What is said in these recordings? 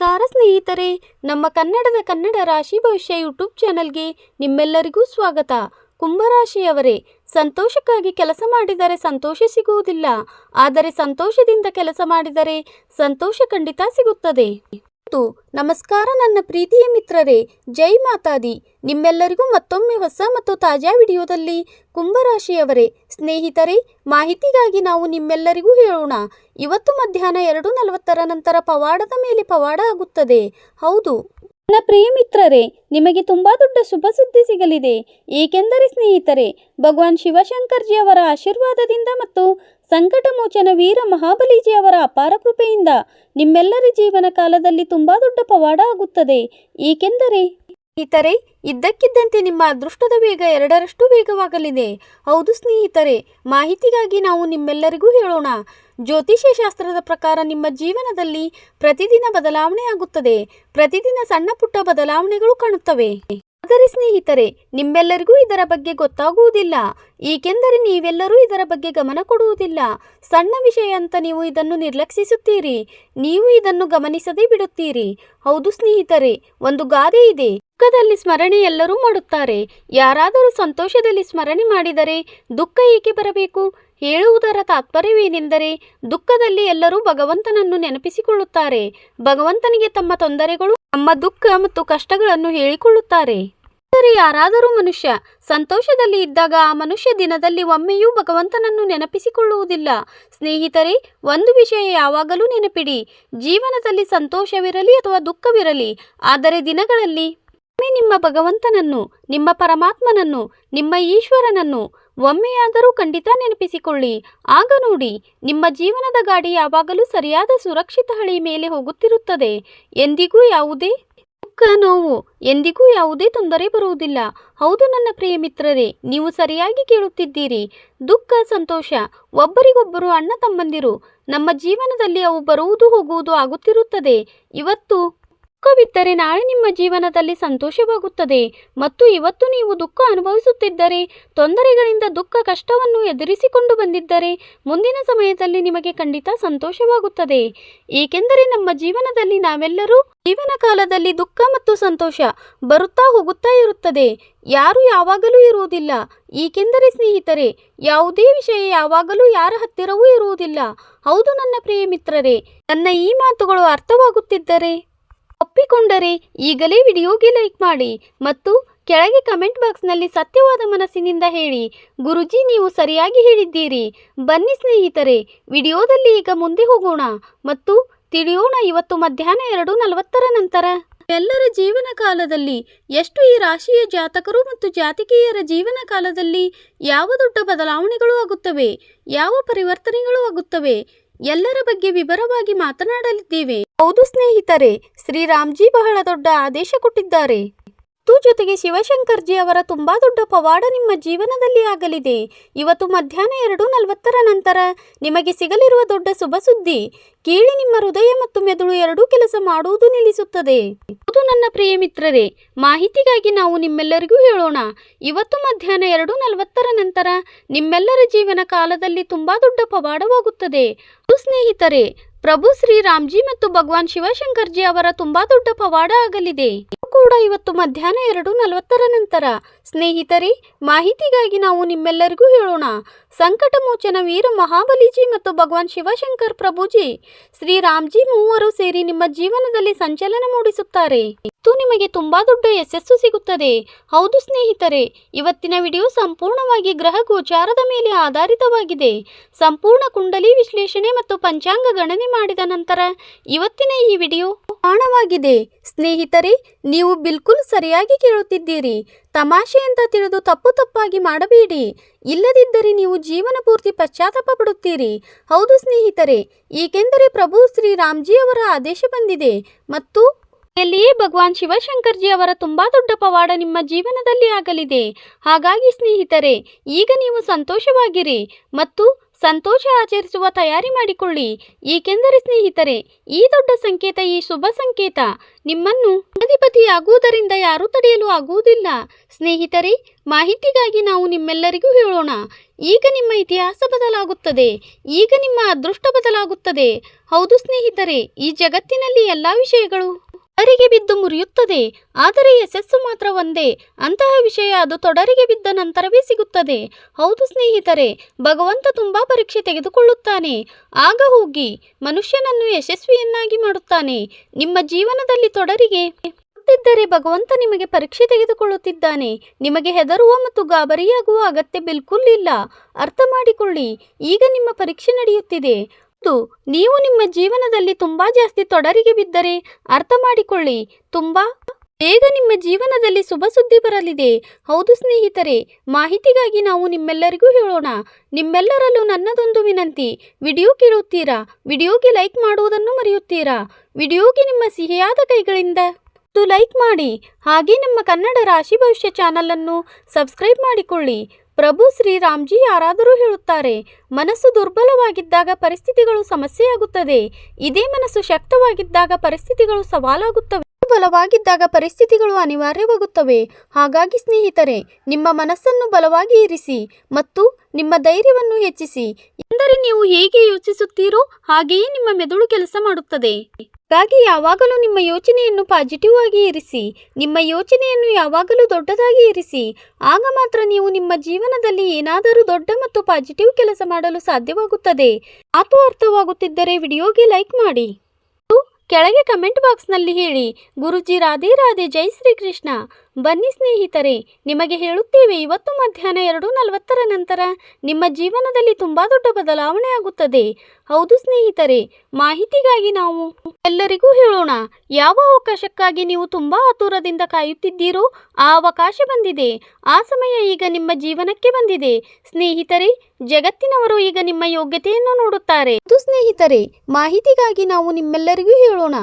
ನಮಸ್ಕಾರ ಸ್ನೇಹಿತರೆ, ನಮ್ಮ ಕನ್ನಡ ರಾಶಿ ಭವಿಷ್ಯ ಯೂಟ್ಯೂಬ್ ಚಾನಲ್ಗೆ ನಿಮ್ಮೆಲ್ಲರಿಗೂ ಸ್ವಾಗತ. ಕುಂಭರಾಶಿಯವರೇ, ಸಂತೋಷಕ್ಕಾಗಿ ಕೆಲಸ ಮಾಡಿದರೆ ಸಂತೋಷ ಸಿಗುವುದಿಲ್ಲ, ಆದರೆ ಸಂತೋಷದಿಂದ ಕೆಲಸ ಮಾಡಿದರೆ ಸಂತೋಷ ಖಂಡಿತ ಸಿಗುತ್ತದೆ. ನಮಸ್ಕಾರ ನನ್ನ ಪ್ರೀತಿಯ ಮಿತ್ರರೇ, ಜೈ ಮಾತಾದಿ. ನಿಮ್ಮೆಲ್ಲರಿಗೂ ಮತ್ತೊಮ್ಮೆ ಹೊಸ ಮತ್ತು ತಾಜಾ ವಿಡಿಯೋದಲ್ಲಿ ಕುಂಭರಾಶಿಯವರೇ ಸ್ನೇಹಿತರೆ, ಮಾಹಿತಿಗಾಗಿ ನಾವು ನಿಮ್ಮೆಲ್ಲರಿಗೂ ಹೇಳೋಣ. ಇವತ್ತು ಮಧ್ಯಾಹ್ನ 2:40 ನಂತರ ಪವಾಡದ ಮೇಲೆ ಪವಾಡ ಆಗುತ್ತದೆ. ಹೌದು ನನ್ನ ಪ್ರಿಯ ಮಿತ್ರರೇ, ನಿಮಗೆ ತುಂಬಾ ದೊಡ್ಡ ಶುಭ ಸುದ್ದಿ ಸಿಗಲಿದೆ. ಏಕೆಂದರೆ ಸ್ನೇಹಿತರೆ, ಭಗವಾನ್ ಶಿವಶಂಕರ್ಜಿ ಅವರ ಆಶೀರ್ವಾದದಿಂದ ಮತ್ತು ಸಂಕಟ ಮೋಚನ ವೀರ ಮಹಾಬಲಿಜಿ ಅವರ ಅಪಾರ ಕೃಪೆಯಿಂದ ನಿಮ್ಮೆಲ್ಲರ ಜೀವನ ಕಾಲದಲ್ಲಿ ತುಂಬಾ ದೊಡ್ಡ ಪವಾಡ ಆಗುತ್ತದೆ. ಏಕೆಂದರೆ ಸ್ನೇಹಿತರೆ, ಇದ್ದಕ್ಕಿದ್ದಂತೆ ನಿಮ್ಮ ಅದೃಷ್ಟದ ವೇಗ 2ರಷ್ಟು ವೇಗವಾಗಲಿದೆ. ಹೌದು ಸ್ನೇಹಿತರೆ, ಮಾಹಿತಿಗಾಗಿ ನಾವು ನಿಮ್ಮೆಲ್ಲರಿಗೂ ಹೇಳೋಣ. ಜ್ಯೋತಿಷ್ಯ ಶಾಸ್ತ್ರದ ಪ್ರಕಾರ ನಿಮ್ಮ ಜೀವನದಲ್ಲಿ ಪ್ರತಿದಿನ ಬದಲಾವಣೆ ಆಗುತ್ತದೆ. ಪ್ರತಿದಿನ ಸಣ್ಣ ಪುಟ್ಟ ಬದಲಾವಣೆಗಳು ಕಾಣುತ್ತವೆ. ಆದರೆ ಸ್ನೇಹಿತರೆ, ನಿಮ್ಮೆಲ್ಲರಿಗೂ ಇದರ ಬಗ್ಗೆ ಗೊತ್ತಾಗುವುದಿಲ್ಲ, ಏಕೆಂದರೆ ನೀವೆಲ್ಲರೂ ಇದರ ಬಗ್ಗೆ ಗಮನ ಕೊಡುವುದಿಲ್ಲ. ಸಣ್ಣ ವಿಷಯ ಅಂತ ನೀವು ಇದನ್ನು ನಿರ್ಲಕ್ಷಿಸುತ್ತೀರಿ, ನೀವು ಇದನ್ನು ಗಮನಿಸದೇ ಬಿಡುತ್ತೀರಿ. ಹೌದು ಸ್ನೇಹಿತರೆ, ಒಂದು ಗಾದೆ ಇದೆ, ದುಃಖದಲ್ಲಿ ಸ್ಮರಣೆ ಎಲ್ಲರೂ ಮಾಡುತ್ತಾರೆ, ಯಾರಾದರೂ ಸಂತೋಷದಲ್ಲಿ ಸ್ಮರಣೆ ಮಾಡಿದರೆ ದುಃಖ ಏಕೆ ಬರಬೇಕು? ಹೇಳುವುದರ ತಾತ್ಪರ್ಯವೇನೆಂದರೆ, ದುಃಖದಲ್ಲಿ ಎಲ್ಲರೂ ಭಗವಂತನನ್ನು ನೆನಪಿಸಿಕೊಳ್ಳುತ್ತಾರೆ, ಭಗವಂತನಿಗೆ ತಮ್ಮ ತೊಂದರೆಗಳು, ತಮ್ಮ ದುಃಖ ಮತ್ತು ಕಷ್ಟಗಳನ್ನು ಹೇಳಿಕೊಳ್ಳುತ್ತಾರೆ. ಆದರೆ ಯಾರಾದರೂ ಮನುಷ್ಯ ಸಂತೋಷದಲ್ಲಿ ಇದ್ದಾಗ ಆ ಮನುಷ್ಯ ದಿನದಲ್ಲಿ ಒಮ್ಮೆಯೂ ಭಗವಂತನನ್ನು ನೆನಪಿಸಿಕೊಳ್ಳುವುದಿಲ್ಲ. ಸ್ನೇಹಿತರೆ, ಒಂದು ವಿಷಯ ಯಾವಾಗಲೂ ನೆನಪಿಡಿ, ಜೀವನದಲ್ಲಿ ಸಂತೋಷವಿರಲಿ ಅಥವಾ ದುಃಖವಿರಲಿ, ಆದರೆ ದಿನಗಳಲ್ಲಿ ನಿಮ್ಮ ಭಗವಂತನನ್ನು, ನಿಮ್ಮ ಪರಮಾತ್ಮನನ್ನು, ನಿಮ್ಮ ಈಶ್ವರನನ್ನು ಒಮ್ಮೆಯಾದರೂ ಖಂಡಿತ ನೆನಪಿಸಿಕೊಳ್ಳಿ. ಆಗ ನೋಡಿ, ನಿಮ್ಮ ಜೀವನದ ಗಾಡಿ ಯಾವಾಗಲೂ ಸರಿಯಾದ ಸುರಕ್ಷಿತ ಹಳಿ ಮೇಲೆ ಹೋಗುತ್ತಿರುತ್ತದೆ. ಎಂದಿಗೂ ಯಾವುದೇ ದುಃಖ, ನೋವು, ಎಂದಿಗೂ ಯಾವುದೇ ತೊಂದರೆ ಬರುವುದಿಲ್ಲ. ಹೌದು ನನ್ನ ಪ್ರಿಯ ಮಿತ್ರರೇ, ನೀವು ಸರಿಯಾಗಿ ಕೇಳುತ್ತಿದ್ದೀರಿ. ದುಃಖ, ಸಂತೋಷ ಒಬ್ಬರಿಗೊಬ್ಬರು ಅಣ್ಣ ತಮ್ಮಂದಿರು. ನಮ್ಮ ಜೀವನದಲ್ಲಿ ಅವು ಬರುವುದು ಹೋಗುವುದು ಆಗುತ್ತಿರುತ್ತದೆ. ಇವತ್ತು ದುಃಖವಿದ್ದರೆ ನಾಳೆ ನಿಮ್ಮ ಜೀವನದಲ್ಲಿ ಸಂತೋಷವಾಗುತ್ತದೆ. ಮತ್ತು ಇವತ್ತು ನೀವು ದುಃಖ ಅನುಭವಿಸುತ್ತಿದ್ದರೆ, ತೊಂದರೆಗಳಿಂದ ದುಃಖ ಕಷ್ಟವನ್ನು ಎದುರಿಸಿಕೊಂಡು ಬಂದಿದ್ದರೆ, ಮುಂದಿನ ಸಮಯದಲ್ಲಿ ನಿಮಗೆ ಖಂಡಿತ ಸಂತೋಷವಾಗುತ್ತದೆ. ಏಕೆಂದರೆ ನಮ್ಮ ಜೀವನದಲ್ಲಿ ನಾವೆಲ್ಲರೂ ಜೀವನ ಕಾಲದಲ್ಲಿ ದುಃಖ ಮತ್ತು ಸಂತೋಷ ಬರುತ್ತಾ ಹೋಗುತ್ತಾ ಇರುತ್ತದೆ, ಯಾರು ಯಾವಾಗಲೂ ಇರುವುದಿಲ್ಲ. ಏಕೆಂದರೆ ಸ್ನೇಹಿತರೆ, ಯಾವುದೇ ವಿಷಯ ಯಾವಾಗಲೂ ಯಾರ ಹತ್ತಿರವೂ ಇರುವುದಿಲ್ಲ. ಹೌದು ನನ್ನ ಪ್ರಿಯ ಮಿತ್ರರೇ, ನನ್ನ ಈ ಮಾತುಗಳು ಅರ್ಥವಾಗುತ್ತಿದ್ದರೆ, ಒಪ್ಪಿಕೊಂಡರೆ ಈಗಲೇ ವಿಡಿಯೋಗೆ ಲೈಕ್ ಮಾಡಿ ಮತ್ತು ಕೆಳಗೆ ಕಮೆಂಟ್ ಬಾಕ್ಸ್ನಲ್ಲಿ ಸತ್ಯವಾದ ಮನಸ್ಸಿನಿಂದ ಹೇಳಿ, ಗುರುಜಿ ನೀವು ಸರಿಯಾಗಿ ಹೇಳಿದ್ದೀರಿ. ಬನ್ನಿ ಸ್ನೇಹಿತರೆ, ವಿಡಿಯೋದಲ್ಲಿ ಈಗ ಮುಂದೆ ಹೋಗೋಣ ಮತ್ತು ತಿಳಿಯೋಣ. ಇವತ್ತು ಮಧ್ಯಾಹ್ನ 2:40 ನಂತರ ಎಲ್ಲರ ಜೀವನ ಕಾಲದಲ್ಲಿ ಎಷ್ಟು ಈ ರಾಶಿಯ ಜಾತಕರು ಮತ್ತು ಜಾತಕಿಯರ ಜೀವನ ಕಾಲದಲ್ಲಿ ಯಾವ ದೊಡ್ಡ ಬದಲಾವಣೆಗಳು ಆಗುತ್ತವೆ, ಯಾವ ಪರಿವರ್ತನೆಗಳು ಆಗುತ್ತವೆ, ಎಲ್ಲರ ಬಗ್ಗೆ ವಿವರವಾಗಿ ಮಾತನಾಡಲಿದ್ದೇವೆ. ಹೌದು ಸ್ನೇಹಿತರೆ, ಶ್ರೀರಾಮ್ಜಿ ಬಹಳ ದೊಡ್ಡ ಆದೇಶ ಕೊಟ್ಟಿದ್ದಾರೆ. ಜೊತೆಗೆ ಶಿವಶಂಕರ್ಜಿ ಅವರ ತುಂಬಾ ದೊಡ್ಡ ಪವಾಡ ನಿಮ್ಮ ಜೀವನದಲ್ಲಿ ಆಗಲಿದೆ. ಇವತ್ತು ಮಧ್ಯಾಹ್ನ 2:40 ನಂತರ ನಿಮಗೆ ಸಿಗಲಿರುವ ದೊಡ್ಡ ಶುಭ ಸುದ್ದಿ ಕೇಳಿ ನಿಮ್ಮ ಹೃದಯ ಮತ್ತು ಮೆದುಳು ಎರಡೂ ಕೆಲಸ ಮಾಡುವುದು ನಿಲ್ಲಿಸುತ್ತದೆ. ಹೌದು ನನ್ನ ಪ್ರಿಯ ಮಿತ್ರರೇ, ಮಾಹಿತಿಗಾಗಿ ನಾವು ನಿಮ್ಮೆಲ್ಲರಿಗೂ ಹೇಳೋಣ. ಇವತ್ತು ಮಧ್ಯಾಹ್ನ 2:40 ನಂತರ ನಿಮ್ಮೆಲ್ಲರ ಜೀವನ ಕಾಲದಲ್ಲಿ ತುಂಬಾ ದೊಡ್ಡ ಪವಾಡವಾಗುತ್ತದೆ. ಸ್ನೇಹಿತರೆ, ಪ್ರಭು ಶ್ರೀರಾಮ್ಜಿ ಮತ್ತು ಭಗವಾನ್ ಶಿವಶಂಕರ್ಜಿ ಅವರ ತುಂಬಾ ದೊಡ್ಡ ಪವಾಡ ಆಗಲಿದೆ ಕೂಡ ಇವತ್ತು ಮಧ್ಯಾಹ್ನ 2:40 ನಂತರ. ಸ್ನೇಹಿತರೆ, ಮಾಹಿತಿಗಾಗಿ ನಾವು ನಿಮ್ಮೆಲ್ಲರಿಗೂ ಹೇಳೋಣ. ಸಂಕಟ ಮೋಚನ ವೀರ ಮಹಾಬಲಿಜಿ ಮತ್ತು ಭಗವಾನ್ ಶಿವಶಂಕರ್ ಪ್ರಭುಜಿ ಶ್ರೀರಾಮ್ಜಿ ಮೂವರು ಸೇರಿ ನಿಮ್ಮ ಜೀವನದಲ್ಲಿ ಸಂಚಲನ ಮೂಡಿಸುತ್ತಾರೆ ಮತ್ತು ನಿಮಗೆ ತುಂಬಾ ದೊಡ್ಡ ಯಶಸ್ಸು ಸಿಗುತ್ತದೆ. ಹೌದು ಸ್ನೇಹಿತರೆ, ಇವತ್ತಿನ ವಿಡಿಯೋ ಸಂಪೂರ್ಣವಾಗಿ ಗ್ರಹ ಗೋಚಾರದ ಮೇಲೆ ಆಧಾರಿತವಾಗಿದೆ. ಸಂಪೂರ್ಣ ಕುಂಡಲಿ ವಿಶ್ಲೇಷಣೆ ಮತ್ತು ಪಂಚಾಂಗ ಗಣನೆ ಮಾಡಿದ ನಂತರ ಇವತ್ತಿನ ಈ ವಿಡಿಯೋ ಪ್ರಾಣವಾಗಿದೆ. ಸ್ನೇಹಿತರೆ, ನೀವು ಬಿಲ್ಕುಲ್ ಸರಿಯಾಗಿ ಕೇಳುತ್ತಿದ್ದೀರಿ. ತಮಾಷೆ ಅಂತ ತಿಳಿದು ತಪ್ಪಾಗಿ ಮಾಡಬೇಡಿ, ಇಲ್ಲದಿದ್ದರೆ ನೀವು ಜೀವನ ಪೂರ್ತಿ ಪಶ್ಚಾತ್ತಾಪ ಪಡುತ್ತೀರಿ. ಹೌದು ಸ್ನೇಹಿತರೆ, ಏಕೆಂದರೆ ಪ್ರಭು ಶ್ರೀರಾಮ್ಜಿ ಅವರ ಆದೇಶ ಬಂದಿದೆ ಮತ್ತು ಎಲ್ಲಿಯೇ ಭಗವಾನ್ ಶಿವಶಂಕರ್ಜಿ ಅವರ ತುಂಬಾ ದೊಡ್ಡ ಪವಾಡ ನಿಮ್ಮ ಜೀವನದಲ್ಲಿ ಆಗಲಿದೆ. ಹಾಗಾಗಿ ಸ್ನೇಹಿತರೆ, ಈಗ ನೀವು ಸಂತೋಷವಾಗಿರಿ ಮತ್ತು ಸಂತೋಷ ಆಚರಿಸುವ ತಯಾರಿ ಮಾಡಿಕೊಳ್ಳಿ. ಏಕೆಂದರೆ ಸ್ನೇಹಿತರೆ, ಈ ದೊಡ್ಡ ಸಂಕೇತ, ಈ ಶುಭ ಸಂಕೇತ ನಿಮ್ಮನ್ನು ಅಧಿಪತಿಯಾಗುವುದರಿಂದ ಯಾರೂ ತಡೆಯಲು ಆಗುವುದಿಲ್ಲ. ಸ್ನೇಹಿತರೆ, ಮಾಹಿತಿಗಾಗಿ ನಾವು ನಿಮ್ಮೆಲ್ಲರಿಗೂ ಹೇಳೋಣ. ಈಗ ನಿಮ್ಮ ಇತಿಹಾಸ ಬದಲಾಗುತ್ತದೆ. ಈಗ ನಿಮ್ಮ ಅದೃಷ್ಟ ಬದಲಾಗುತ್ತದೆ. ಹೌದು ಸ್ನೇಹಿತರೆ, ಈ ಜಗತ್ತಿನಲ್ಲಿ ಎಲ್ಲ ವಿಷಯಗಳು ತೊಡರಿಗೆ ಬಿದ್ದು ಮುರಿಯುತ್ತದೆ, ಆದರೆ ಯಶಸ್ಸು ಮಾತ್ರ ಒಂದೇ. ಅಂತಹ ವಿಷಯ ಅದು ತೊಡರಿಗೆ ಬಿದ್ದ ನಂತರವೇ ಸಿಗುತ್ತದೆ. ಹೌದು ಸ್ನೇಹಿತರೆ, ಭಗವಂತ ತುಂಬಾ ಪರೀಕ್ಷೆ ತೆಗೆದುಕೊಳ್ಳುತ್ತಾನೆ. ಆಗ ಹೋಗಿ ಮನುಷ್ಯನನ್ನು ಯಶಸ್ವಿಯನ್ನಾಗಿ ಮಾಡುತ್ತಾನೆ. ನಿಮ್ಮ ಜೀವನದಲ್ಲಿ ತೊಡರಿಗೆ ಇದ್ದರೆ ಭಗವಂತ ನಿಮಗೆ ಪರೀಕ್ಷೆ ತೆಗೆದುಕೊಳ್ಳುತ್ತಿದ್ದಾನೆ. ನಿಮಗೆ ಹೆದರುವ ಮತ್ತು ಗಾಬರಿಯಾಗುವ ಅಗತ್ಯ ಬಿಲ್ಕುಲ್ ಇಲ್ಲ. ಅರ್ಥ ಮಾಡಿಕೊಳ್ಳಿ, ಈಗ ನಿಮ್ಮ ಪರೀಕ್ಷೆ ನಡೆಯುತ್ತಿದೆ. ನೀವು ನಿಮ್ಮ ಜೀವನದಲ್ಲಿ ತುಂಬಾ ಜಾಸ್ತಿ ತೊಡರಿಗೆ ಬಿದ್ದರೆ ಅರ್ಥ ಮಾಡಿಕೊಳ್ಳಿ, ತುಂಬಾ ಬೇಗ ನಿಮ್ಮ ಜೀವನದಲ್ಲಿ ಶುಭ ಸುದ್ದಿ ಬರಲಿದೆ. ಹೌದು ಸ್ನೇಹಿತರೆ, ಮಾಹಿತಿಗಾಗಿ ನಾವು ನಿಮ್ಮೆಲ್ಲರಿಗೂ ಹೇಳೋಣ. ನಿಮ್ಮೆಲ್ಲರಲ್ಲೂ ನನ್ನದೊಂದು ವಿನಂತಿ, ವಿಡಿಯೋ ಕೇಳುತ್ತೀರಾ? ವಿಡಿಯೋಗೆ ಲೈಕ್ ಮಾಡುವುದನ್ನು ಮರೆಯುತ್ತೀರಾ? ವಿಡಿಯೋಗೆ ನಿಮ್ಮ ಸಿಹಿಯಾದ ಕೈಗಳಿಂದ ಲೈಕ್ ಮಾಡಿ. ಹಾಗೆ ನಮ್ಮ ಕನ್ನಡ ರಾಶಿ ಭವಿಷ್ಯ ಚಾನಲ್ ಅನ್ನು ಸಬ್ಸ್ಕ್ರೈಬ್ ಮಾಡಿಕೊಳ್ಳಿ. ಪ್ರಭು ಶ್ರೀರಾಮ್ಜಿ ಯಾರಾದರೂ ಹೇಳುತ್ತಾರೆ, ಮನಸ್ಸು ದುರ್ಬಲವಾಗಿದ್ದಾಗ ಪರಿಸ್ಥಿತಿಗಳು ಸಮಸ್ಯೆಯಾಗುತ್ತದೆ. ಇದೇ ಮನಸ್ಸು ಶಕ್ತವಾಗಿದ್ದಾಗ ಪರಿಸ್ಥಿತಿಗಳು ಸವಾಲಾಗುತ್ತವೆ. ಬಲವಾಗಿದ್ದಾಗ ಪರಿಸ್ಥಿತಿಗಳು ಅನಿವಾರ್ಯವಾಗುತ್ತವೆ. ಹಾಗಾಗಿ ಸ್ನೇಹಿತರೆ, ನಿಮ್ಮ ಮನಸ್ಸನ್ನು ಬಲವಾಗಿ ಇರಿಸಿ ಮತ್ತು ನಿಮ್ಮ ಧೈರ್ಯವನ್ನು ಹೆಚ್ಚಿಸಿ. ಎಂದರೆ ನೀವು ಹೇಗೆ ಯೋಚಿಸುತ್ತೀರೋ ಹಾಗೆಯೇ ನಿಮ್ಮ ಮೆದುಳು ಕೆಲಸ ಮಾಡುತ್ತದೆ. ಹಾಗಾಗಿ ಯಾವಾಗಲೂ ನಿಮ್ಮ ಯೋಚನೆಯನ್ನು ಪಾಸಿಟಿವ್ ಆಗಿ ಇರಿಸಿ. ನಿಮ್ಮ ಯೋಚನೆಯನ್ನು ಯಾವಾಗಲೂ ದೊಡ್ಡದಾಗಿ ಇರಿಸಿ. ಆಗ ಮಾತ್ರ ನೀವು ನಿಮ್ಮ ಜೀವನದಲ್ಲಿ ಏನಾದರೂ ದೊಡ್ಡ ಮತ್ತು ಪಾಸಿಟಿವ್ ಕೆಲಸ ಮಾಡಲು ಸಾಧ್ಯವಾಗುತ್ತದೆ. ಮಾತು ಅರ್ಥವಾಗುತ್ತಿದ್ದರೆ ವಿಡಿಯೋಗೆ ಲೈಕ್ ಮಾಡಿ. ಕೆಳಗೆ ಕಮೆಂಟ್ ಬಾಕ್ಸ್ನಲ್ಲಿ ಹೇಳಿ, ಗುರುಜಿ ರಾಧೆ ರಾಧೆ, ಜೈ ಶ್ರೀಕೃಷ್ಣ. ಬನ್ನಿ ಸ್ನೇಹಿತರೆ, ನಿಮಗೆ ಹೇಳುತ್ತೇವೆ, ಇವತ್ತು ಮಧ್ಯಾಹ್ನ 2:40 ನಂತರ ನಿಮ್ಮ ಜೀವನದಲ್ಲಿ ತುಂಬಾ ದೊಡ್ಡ ಬದಲಾವಣೆ ಆಗುತ್ತದೆ. ಹೌದು ಸ್ನೇಹಿತರೆ, ಮಾಹಿತಿಗಾಗಿ ನಾವು ಎಲ್ಲರಿಗೂ ಹೇಳೋಣ. ಯಾವ ಅವಕಾಶಕ್ಕಾಗಿ ನೀವು ತುಂಬಾ ಆತುರದಿಂದ ಕಾಯುತ್ತಿದ್ದೀರೋ ಆ ಅವಕಾಶ ಬಂದಿದೆ. ಆ ಸಮಯ ಈಗ ನಿಮ್ಮ ಜೀವನಕ್ಕೆ ಬಂದಿದೆ. ಸ್ನೇಹಿತರೆ, ಜಗತ್ತಿನವರು ಈಗ ನಿಮ್ಮ ಯೋಗ್ಯತೆಯನ್ನು ನೋಡುತ್ತಾರೆ. ಹೌದು ಸ್ನೇಹಿತರೆ, ಮಾಹಿತಿಗಾಗಿ ನಾವು ನಿಮ್ಮೆಲ್ಲರಿಗೂ ಹೇಳೋಣ.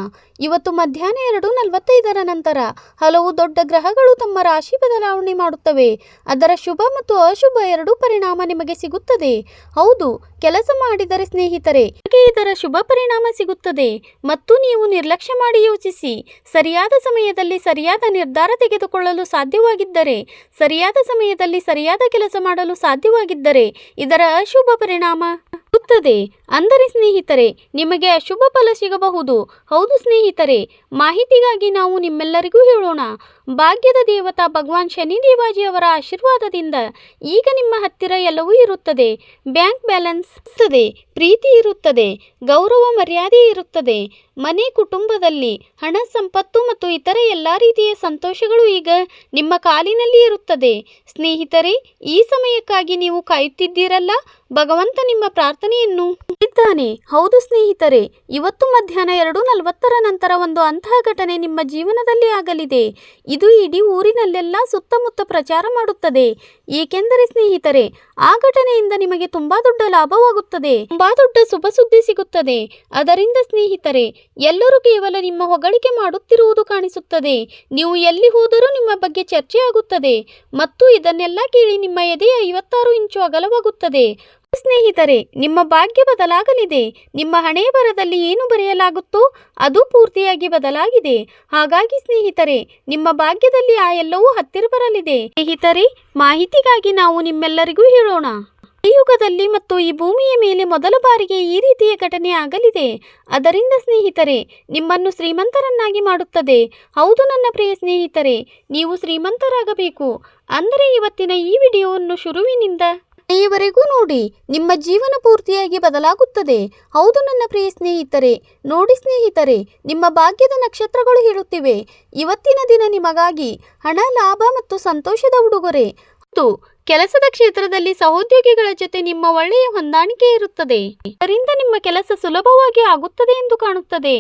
ಇವತ್ತು ಮಧ್ಯಾಹ್ನ 2:45 ನಂತರ ಹಲವು ದೊಡ್ಡ ಗ್ರಹಗಳು ತಮ್ಮ ರಾಶಿ ಬದಲಾವಣೆ ಮಾಡುತ್ತವೆ. ಅದರ ಶುಭ ಮತ್ತು ಅಶುಭ ಎರಡೂ ಪರಿಣಾಮ ನಿಮಗೆ ಸಿಗುತ್ತದೆ. ಹೌದು, ಕೆಲಸ ಮಾಡಿದರೆ ಸ್ನೇಹಿತರೆ ಇದರ ಶುಭ ಪರಿಣಾಮ ಸಿಗುತ್ತದೆ. ಮತ್ತು ನೀವು ನಿರ್ಲಕ್ಷ್ಯ ಮಾಡಿ ಯೋಚಿಸಿ ಸರಿಯಾದ ಸಮಯದಲ್ಲಿ ಸರಿಯಾದ ನಿರ್ಧಾರ ತೆಗೆದುಕೊಳ್ಳಲು ಸಾಧ್ಯವಾಗಿದ್ದರೆ, ಸರಿಯಾದ ಸಮಯದಲ್ಲಿ ಸರಿಯಾದ ಕೆಲಸ ಮಾಡಲು ಸಾಧ್ಯವಾಗಿದ್ದರೆ ಇದರ ಅಶುಭ ಪರಿಣಾಮ ಸಿಗುತ್ತದೆ. ಅಂದರೆ ಸ್ನೇಹಿತರೆ, ನಿಮಗೆ ಅಶುಭ ಫಲ ಸಿಗಬಹುದು. ಹೌದು ಸ್ನೇಹಿತರೆ, ಮಾಹಿತಿಗಾಗಿ ನಾವು ನಿಮ್ಮೆಲ್ಲರಿಗೂ ಹೇಳೋಣ. ಭಾಗ್ಯದ ದೇವತಾ ಭಗವಾನ್ ಶನಿ ದೇವಾಜಿ ಅವರ ಆಶೀರ್ವಾದದಿಂದ ಈಗ ನಿಮ್ಮ ಹತ್ತಿರ ಎಲ್ಲವೂ ಇರುತ್ತದೆ. ಬ್ಯಾಂಕ್ ಬ್ಯಾಲೆನ್ಸ್ ಇರುತ್ತದೆ, ಪ್ರೀತಿ ಇರುತ್ತದೆ, ಗೌರವ ಮರ್ಯಾದೆ ಇರುತ್ತದೆ. ಮನೆ, ಕುಟುಂಬದಲ್ಲಿ ಹಣ, ಸಂಪತ್ತು ಮತ್ತು ಇತರ ಎಲ್ಲ ರೀತಿಯ ಸಂತೋಷಗಳು ಈಗ ನಿಮ್ಮ ಕಾಲಿನಲ್ಲಿ ಇರುತ್ತದೆ. ಸ್ನೇಹಿತರೆ, ಈ ಸಮಯಕ್ಕಾಗಿ ನೀವು ಕಾಯುತ್ತಿದ್ದೀರಲ್ಲ, ಭಗವಂತ ನಿಮ್ಮ ಪ್ರಾರ್ಥನೆಯನ್ನು ಇದ್ದಾನೆ. ಹೌದು ಸ್ನೇಹಿತರೆ, ಇವತ್ತು ಮಧ್ಯಾಹ್ನ 2:40 ನಂತರ ಒಂದು ಅಂತಹ ಘಟನೆ ನಿಮ್ಮ ಜೀವನದಲ್ಲಿ ಆಗಲಿದೆ. ಇದು ಇಡೀ ಊರಿನಲ್ಲೆಲ್ಲ ಸುತ್ತಮುತ್ತ ಪ್ರಚಾರ ಮಾಡುತ್ತದೆ. ಏಕೆಂದರೆ ಸ್ನೇಹಿತರೆ, ಆ ಘಟನೆಯಿಂದ ನಿಮಗೆ ತುಂಬಾ ದೊಡ್ಡ ಲಾಭವಾಗುತ್ತದೆ, ತುಂಬಾ ದೊಡ್ಡ ಶುಭ ಸುದ್ದಿ ಸಿಗುತ್ತದೆ. ಅದರಿಂದ ಸ್ನೇಹಿತರೆ, ಎಲ್ಲರೂ ಕೇವಲ ನಿಮ್ಮ ಹೊಗಳಿಕೆ ಮಾಡುತ್ತಿರುವುದು ಕಾಣಿಸುತ್ತದೆ. ನೀವು ಎಲ್ಲಿ ಹೋದರೂ ನಿಮ್ಮ ಬಗ್ಗೆ ಚರ್ಚೆ ಆಗುತ್ತದೆ ಮತ್ತು ಇದನ್ನೆಲ್ಲ ಕೇಳಿ ನಿಮ್ಮ ಎದೆ 56 ಇಂಚು ಅಗಲವಾಗುತ್ತದೆ. ಸ್ನೇಹಿತರೆ, ನಿಮ್ಮ ಭಾಗ್ಯ ಬದಲಾಗಲಿದೆ. ನಿಮ್ಮ ಹಣೆ ಬರದಲ್ಲಿ ಏನು ಬರೆಯಲಾಗುತ್ತೋ ಅದು ಪೂರ್ತಿಯಾಗಿ ಬದಲಾಗಿದೆ. ಹಾಗಾಗಿ ಸ್ನೇಹಿತರೆ, ನಿಮ್ಮ ಭಾಗ್ಯದಲ್ಲಿ ಆ ಎಲ್ಲವೂ ಹತ್ತಿರ ಬರಲಿದೆ. ಸ್ನೇಹಿತರೆ, ಮಾಹಿತಿಗಾಗಿ ನಾವು ನಿಮ್ಮೆಲ್ಲರಿಗೂ ಹೇಳೋಣ. ಯುಗದಲ್ಲಿ ಮತ್ತು ಈ ಭೂಮಿಯ ಮೇಲೆ ಮೊದಲ ಬಾರಿಗೆ ಈ ರೀತಿಯ ಘಟನೆ ಆಗಲಿದೆ. ಅದರಿಂದ ಸ್ನೇಹಿತರೆ, ನಿಮ್ಮನ್ನು ಶ್ರೀಮಂತರನ್ನಾಗಿ ಮಾಡುತ್ತದೆ. ಹೌದು ನನ್ನ ಪ್ರಿಯ ಸ್ನೇಹಿತರೆ, ನೀವು ಶ್ರೀಮಂತರಾಗಬೇಕು ಅಂದರೆ ಇವತ್ತಿನ ಈ ವಿಡಿಯೋವನ್ನು ಶುರುವಿನಿಂದ ಕೊನೆಯವರೆಗೂ ನೋಡಿ. ನಿಮ್ಮ ಜೀವನ ಪೂರ್ತಿಯಾಗಿ ಬದಲಾಗುತ್ತದೆ. ಹೌದು ನನ್ನ ಪ್ರಿಯ ಸ್ನೇಹಿತರೆ, ನೋಡಿ ಸ್ನೇಹಿತರೆ, ನಿಮ್ಮ ಭಾಗ್ಯದ ನಕ್ಷತ್ರಗಳು ಹೇಳುತ್ತಿವೆ, ಇವತ್ತಿನ ದಿನ ನಿಮಗಾಗಿ ಹಣ, ಲಾಭ ಮತ್ತು ಸಂತೋಷದ ಉಡುಗೊರೆ. ಕೆಲಸದ ಕ್ಷೇತ್ರದಲ್ಲಿ ಸಹೋದ್ಯೋಗಿಗಳ ಜೊತೆ ನಿಮ್ಮ ಒಳ್ಳೆಯ ಹೊಂದಾಣಿಕೆ ಇರುತ್ತದೆ. ಇದರಿಂದ ನಿಮ್ಮ ಕೆಲಸ ಸುಲಭವಾಗಿ ಆಗುತ್ತದೆ ಎಂದು ಕಾಣುತ್ತದೆ.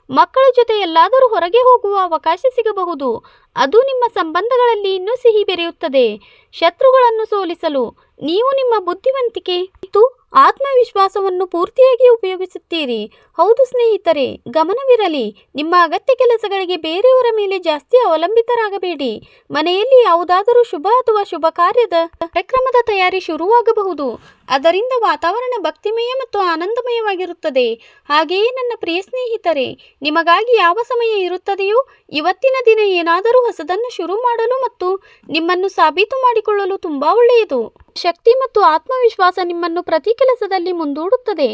ಮಕ್ಕಳ ಜೊತೆ ಎಲ್ಲಾದರೂ ಹೊರಗೆ ಹೋಗುವ ಅವಕಾಶ ಸಿಗಬಹುದು. ಅದು ನಿಮ್ಮ ಸಂಬಂಧಗಳಲ್ಲಿ ಇನ್ನೂ ಸಿಹಿ ಬೆರೆಯುತ್ತದೆ. ಶತ್ರುಗಳನ್ನು ಸೋಲಿಸಲು ನೀವು ನಿಮ್ಮ ಬುದ್ಧಿವಂತಿಕೆ ಮತ್ತು ಆತ್ಮವಿಶ್ವಾಸವನ್ನು ಪೂರ್ತಿಯಾಗಿ ಉಪಯೋಗಿಸುತ್ತೀರಿ. ಹೌದು ಸ್ನೇಹಿತರೆ, ಗಮನವಿರಲಿ, ನಿಮ್ಮ ಅಗತ್ಯ ಕೆಲಸಗಳಿಗೆ ಬೇರೆಯವರ ಮೇಲೆ ಜಾಸ್ತಿ ಅವಲಂಬಿತರಾಗಬೇಡಿ. ಮನೆಯಲ್ಲಿ ಯಾವುದಾದರೂ ಶುಭ ಅಥವಾ ಶುಭ ಕಾರ್ಯದ ಕಾರ್ಯಕ್ರಮದ ತಯಾರಿ ಶುರುವಾಗಬಹುದು. ಅದರಿಂದ ವಾತಾವರಣ ಭಕ್ತಿಮಯ ಮತ್ತು ಆನಂದಮಯವಾಗಿರುತ್ತದೆ. ಹಾಗೆಯೇ ನನ್ನ ಪ್ರಿಯ ಸ್ನೇಹಿತರೆ, ನಿಮಗಾಗಿ ಯಾವ ಸಮಯ ಇರುತ್ತದೆಯೋ ಇವತ್ತಿನ ದಿನ ಏನಾದರೂ ಹೊಸದನ್ನು ಶುರು ಮಾಡಲು ಮತ್ತು ನಿಮ್ಮನ್ನು ಸಾಬೀತು ಮಾಡಿಕೊಳ್ಳಲು ತುಂಬಾ ಒಳ್ಳೆಯದು. ಶಕ್ತಿ ಮತ್ತು ಆತ್ಮವಿಶ್ವಾಸ ನಿಮ್ಮನ್ನು ಪ್ರತಿ ಕೆಲಸದಲ್ಲಿ ಮುಂದೂಡುತ್ತದೆ.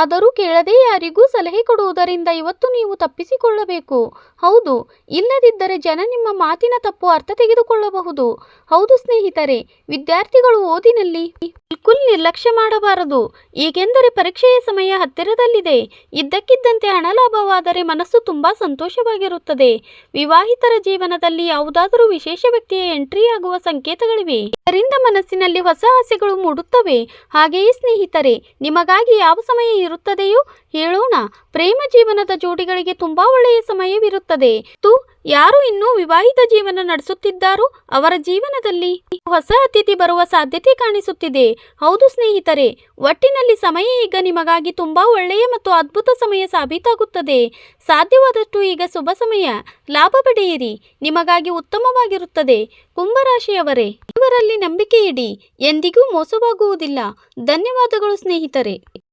ಆದರೂ ಕೇಳದೆ ಯಾರಿಗೂ ಸಲಹೆ ಕೊಡುವುದರಿಂದ ಇವತ್ತು ನೀವು ತಪ್ಪಿಸಿಕೊಳ್ಳಬೇಕು. ಹೌದು, ಇಲ್ಲದಿದ್ದರೆ ಜನ ನಿಮ್ಮ ಮಾತಿನ ತಪ್ಪು ಅರ್ಥ ತೆಗೆದುಕೊಳ್ಳಬಹುದು. ಹೌದು ಸ್ನೇಹಿತರೆ, ವಿದ್ಯಾರ್ಥಿಗಳು ಓದಿನಲ್ಲಿ ಬಿಲ್ಕುಲ್ ನಿರ್ಲಕ್ಷ್ಯ ಮಾಡಬಾರದು. ಏಕೆಂದರೆ ಪರೀಕ್ಷೆಯ ಸಮಯ ಹತ್ತಿರದಲ್ಲಿದೆ. ಇದ್ದಕ್ಕಿದ್ದಂತೆ ಹಣ ಲಾಭವಾದರೆ ಮನಸ್ಸು ತುಂಬಾ ಸಂತೋಷವಾಗಿರುತ್ತದೆ. ವಿವಾಹಿತರ ಜೀವನದಲ್ಲಿ ಯಾವುದಾದರೂ ವಿಶೇಷ ವ್ಯಕ್ತಿಯ ಎಂಟ್ರಿ ಆಗುವ ಸಂಕೇತಗಳಿವೆ. ಇದರಿಂದ ಮನಸ್ಸಿನಲ್ಲಿ ಹೊಸ ಆಸೆಗಳು ಮೂಡುತ್ತವೆ. ಹಾಗೆಯೇ ಸ್ನೇಹಿತರೆ, ನಿಮಗಾಗಿ ಯಾವ ಸಮಯ ಇರುತ್ತದೆಯೋ ಹೇಳೋಣ. ಪ್ರೇಮ ಜೀವನದ ಜೋಡಿಗಳಿಗೆ ತುಂಬಾ ಒಳ್ಳೆಯ ಸಮಯವಿರುತ್ತದೆ. ಯಾರು ಇನ್ನೂ ವಿವಾಹಿತ ಜೀವನ ನಡೆಸುತ್ತಿದ್ದಾರೋ ಅವರ ಜೀವನದಲ್ಲಿ ಹೊಸ ಅತಿಥಿ ಬರುವ ಸಾಧ್ಯತೆ ಕಾಣಿಸುತ್ತಿದೆ. ಹೌದು ಸ್ನೇಹಿತರೆ, ಒಟ್ಟಿನಲ್ಲಿ ಸಮಯ ಈಗ ನಿಮಗಾಗಿ ತುಂಬಾ ಒಳ್ಳೆಯ ಮತ್ತು ಅದ್ಭುತ ಸಮಯ ಸಾಬೀತಾಗುತ್ತದೆ. ಸಾಧ್ಯವಾದಷ್ಟು ಈಗ ಶುಭ ಸಮಯ. ಲಾಭ ಪಡೆಯಿರಿ, ನಿಮಗಾಗಿ ಉತ್ತಮವಾಗಿರುತ್ತದೆ. ಕುಂಭರಾಶಿಯವರೇ, ಇವರಲ್ಲಿ ನಂಬಿಕೆ ಇಡಿ, ಎಂದಿಗೂ ಮೋಸವಾಗುವುದಿಲ್ಲ. ಧನ್ಯವಾದಗಳು ಸ್ನೇಹಿತರೆ.